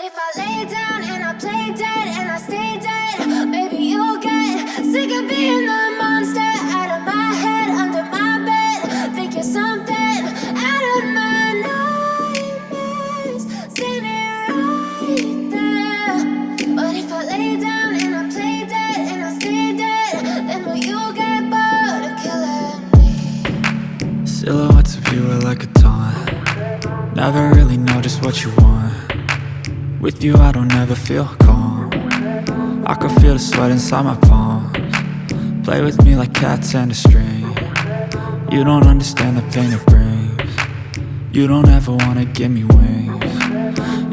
if I lay down and I play dead and I stay dead, maybe you'll get sick of being the monster out of my head, under my bed. Think you're something out of my nightmares, standing right there. But if I lay down and I play dead and I stay dead, then will you get bored of killing me? Silhouettes of you are like a taunt. Never really know just what you want. With you I don't ever feel calm. I can feel the sweat inside my palms. Play with me like cats and a string. You don't understand the pain it brings. You don't ever wanna give me wings.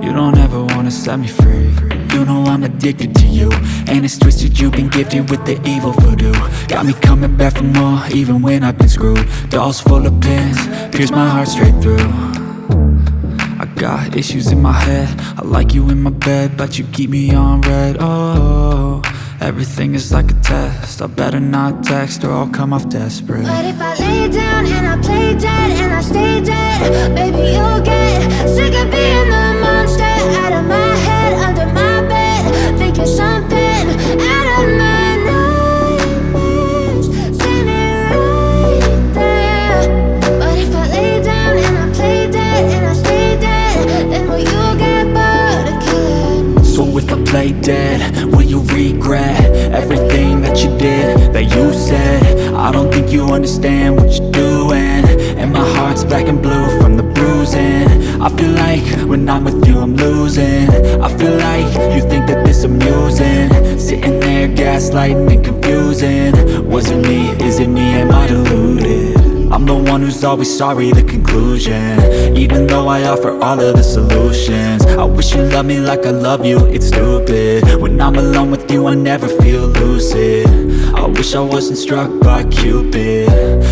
You don't ever wanna set me free. You know I'm addicted to you, and it's twisted, you've been gifted with the evil voodoo. Got me coming back for more, even when I've been screwed. Dolls full of pins, pierce my heart straight through. I got issues in my head, I like you in my bed, but you keep me on red. Oh, everything is like a test. I better not text or I'll come off desperate. But if I lay down and I play dead and I stay dead, baby you'll get sick of being the monster out of my head, under my bed. Think you're something out of my nightmares, standing right there. But if I lay down and I play dead and I stay dead, then will you get bored of killing me? So if I play dead, will you regret everything that you did, that you said? I don't think you understand what you're doing, and my heart's black and blue from the bruising. I feel like when I'm with you I'm losing. I feel like you think that this amusing, sitting there gaslighting and confusing. Was it me? Is it me? Am I deluded? I'm the one who's always sorry, the conclusion. Even though I offer all of the solutions, I wish you loved me like I love you, it's stupid. When I'm alone with you I never feel lucid. I wish I wasn't struck by Cupid.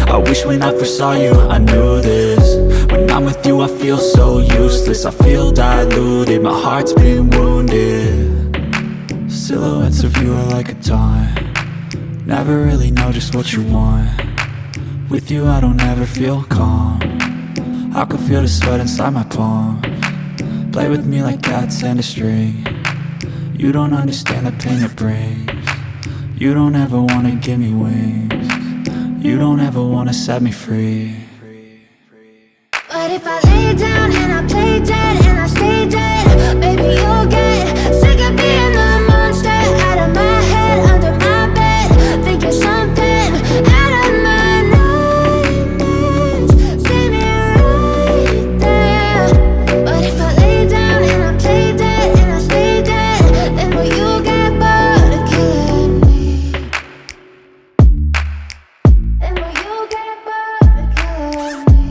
I wish when I first saw you I knew this. When I'm with you I feel so useless, I feel diluted, my heart's been wounded. Silhouettes of you are like a taunt. Never really know just what you want. With you I don't ever feel calm. I can feel the sweat inside my palms. Play with me like cats and a string. You don't understand the pain it brings. You don't ever wanna give me wings. You don't ever wanna set me free. But if I lay down and I play dead and I stay dead, baby you'll get sick of being the monster out of my head, under my bed. Think you're something out of my nightmares, standing right there. But if I lay down and I play dead and I stay dead, then will you get bored of killing me? Then will you get bored of killing me?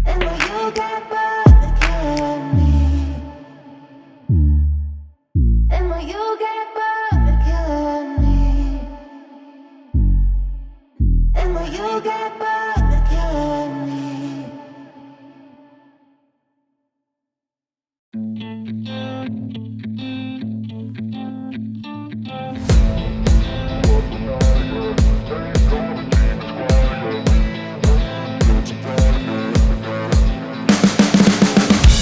Then will you get bored of killing me? Then will you get bored of killing me? Then will you get bored of killing me?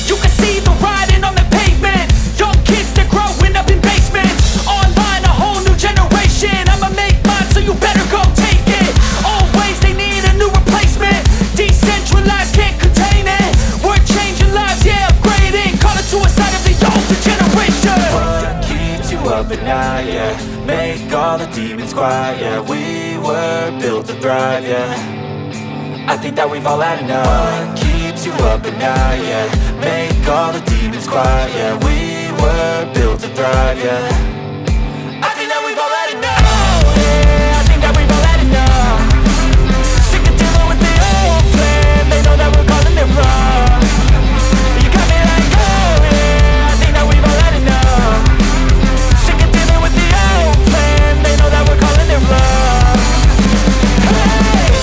You can see the writing on the pavement. Young kids, they're growing up in basements. Online, a whole new generation. I'ma make mine, so you better go take it. Always, they need a new replacement. Decentralized, can't contain it. We're changing lives, yeah, upgrading. Call it suicide of the older generation. What keeps you up at night, yeah? Make all the demons quiet, yeah. We were built to thrive, yeah. I think that we've all had enough. What keeps you up at night, yeah? Make all the demons quiet, yeah. We were built to thrive, yeah. I think that we've all had enough. Oh, yeah, I think that we've all had enough. Sick of dealing with the old plan. They know that we're calling it wrong. You got me like, oh, yeah, I think that we've all had enough. Sick of dealing with the old plan. They know that we're calling it wrong.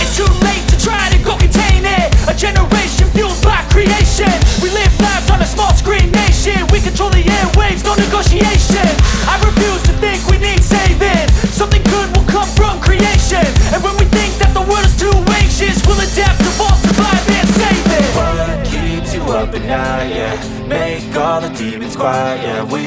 It's too late to try to go contain it. A generation fueled by creation. We live lives on a small screen nation. We control the airwaves, no negotiation. I repeat yeah. Make all the demons quiet, yeah. We